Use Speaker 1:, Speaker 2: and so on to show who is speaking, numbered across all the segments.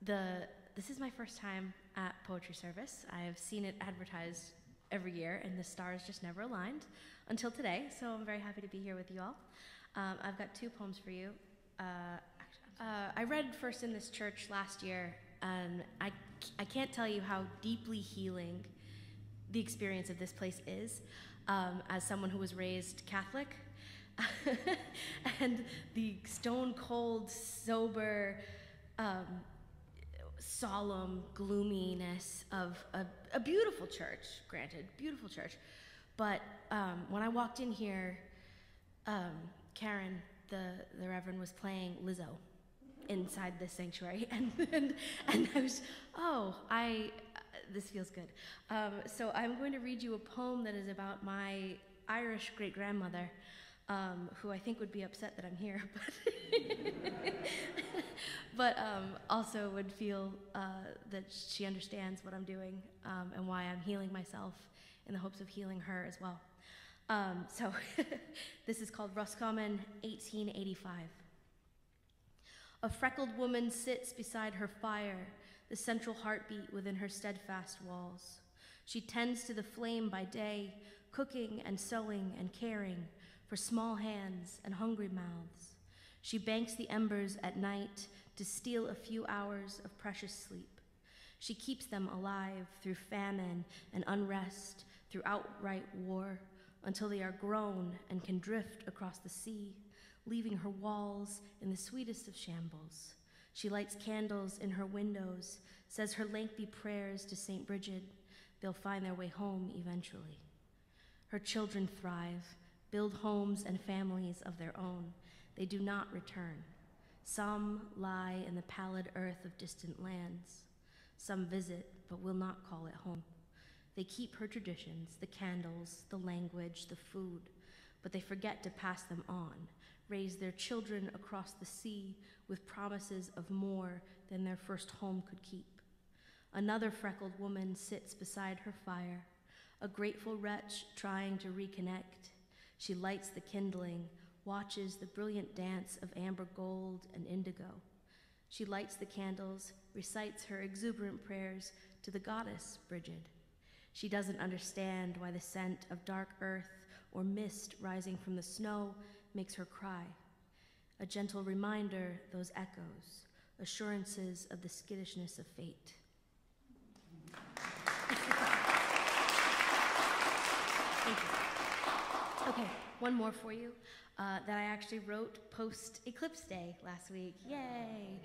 Speaker 1: This is my first time at poetry service. I have seen it advertised every year, and the stars just never aligned until today, so I'm very happy to be here with you all. I've got 2 poems for you. I read first in this church last year, and I can't tell you how deeply healing the experience of this place is, as someone who was raised Catholic. And the stone cold, sober, solemn gloominess of a beautiful church, granted, beautiful church. But when I walked in here, Karen, the Reverend, was playing Lizzo inside this sanctuary, and I was, this feels good. So I'm going to read you a poem that is about my Irish great-grandmother, who I think would be upset that I'm here, but also would feel that she understands what I'm doing and why I'm healing myself in the hopes of healing her as well. So this is called Roscommon, 1885. A freckled woman sits beside her fire, the central heartbeat within her steadfast walls. She tends to the flame by day, cooking and sewing and caring for small hands and hungry mouths. She banks the embers at night to steal a few hours of precious sleep. She keeps them alive through famine and unrest, through outright war, until they are grown and can drift across the sea, leaving her walls in the sweetest of shambles. She lights candles in her windows, says her lengthy prayers to St. Bridget. They'll find their way home eventually. Her children thrive, build homes and families of their own. They do not return. Some lie in the pallid earth of distant lands. Some visit, but will not call it home. They keep her traditions, the candles, the language, the food, but they forget to pass them on, raise their children across the sea with promises of more than their first home could keep. Another freckled woman sits beside her fire, a grateful wretch trying to reconnect. She lights the kindling, watches the brilliant dance of amber gold and indigo. She lights the candles, recites her exuberant prayers to the goddess Bridget. She doesn't understand why the scent of dark earth or mist rising from the snow makes her cry. A gentle reminder, those echoes, assurances of the skittishness of fate. Thank you. Okay, one more for you that I actually wrote post-Eclipse Day last week. Yay!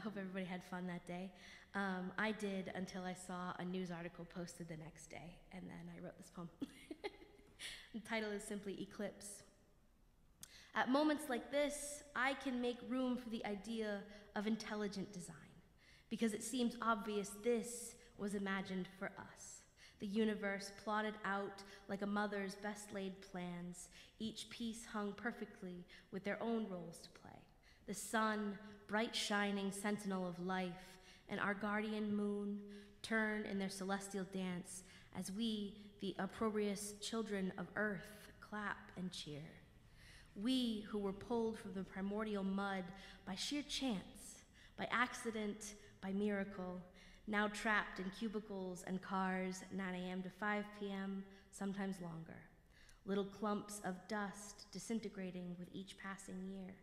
Speaker 1: Hope everybody had fun that day. I did until I saw a news article posted the next day, and then I wrote this poem. The title is simply Eclipse. At moments like this, I can make room for the idea of intelligent design, because it seems obvious this was imagined for us. The universe plotted out like a mother's best-laid plans, each piece hung perfectly with their own roles to play. The sun, bright shining sentinel of life, and our guardian moon turn in their celestial dance as we, the opprobrious children of earth, clap and cheer. We who were pulled from the primordial mud by sheer chance, by accident, by miracle, now trapped in cubicles and cars, 9 a.m. to 5 p.m., sometimes longer. Little clumps of dust disintegrating with each passing year.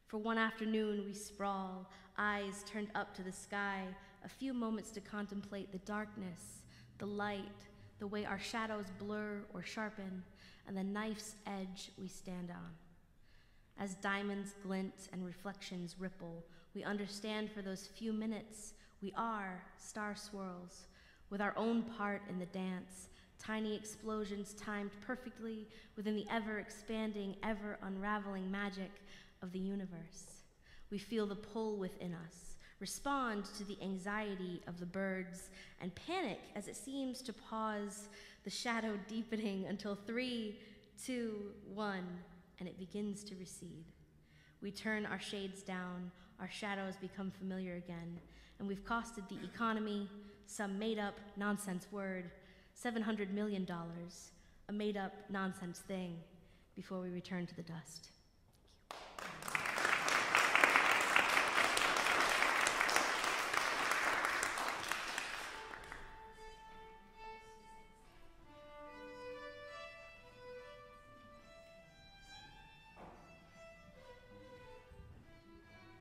Speaker 1: For one afternoon we sprawl, eyes turned up to the sky, a few moments to contemplate the darkness, the light, the way our shadows blur or sharpen, and the knife's edge we stand on. As diamonds glint and reflections ripple, we understand for those few minutes we are star swirls, with our own part in the dance, tiny explosions timed perfectly within the ever-expanding, ever-unraveling magic of the universe. We feel the pull within us, respond to the anxiety of the birds, and panic as it seems to pause, the shadow deepening until 3, 2, 1, and it begins to recede. We turn our shades down, our shadows become familiar again, and we've costed the economy, some made-up nonsense word, $700 million, a made-up nonsense thing, before we return to the dust.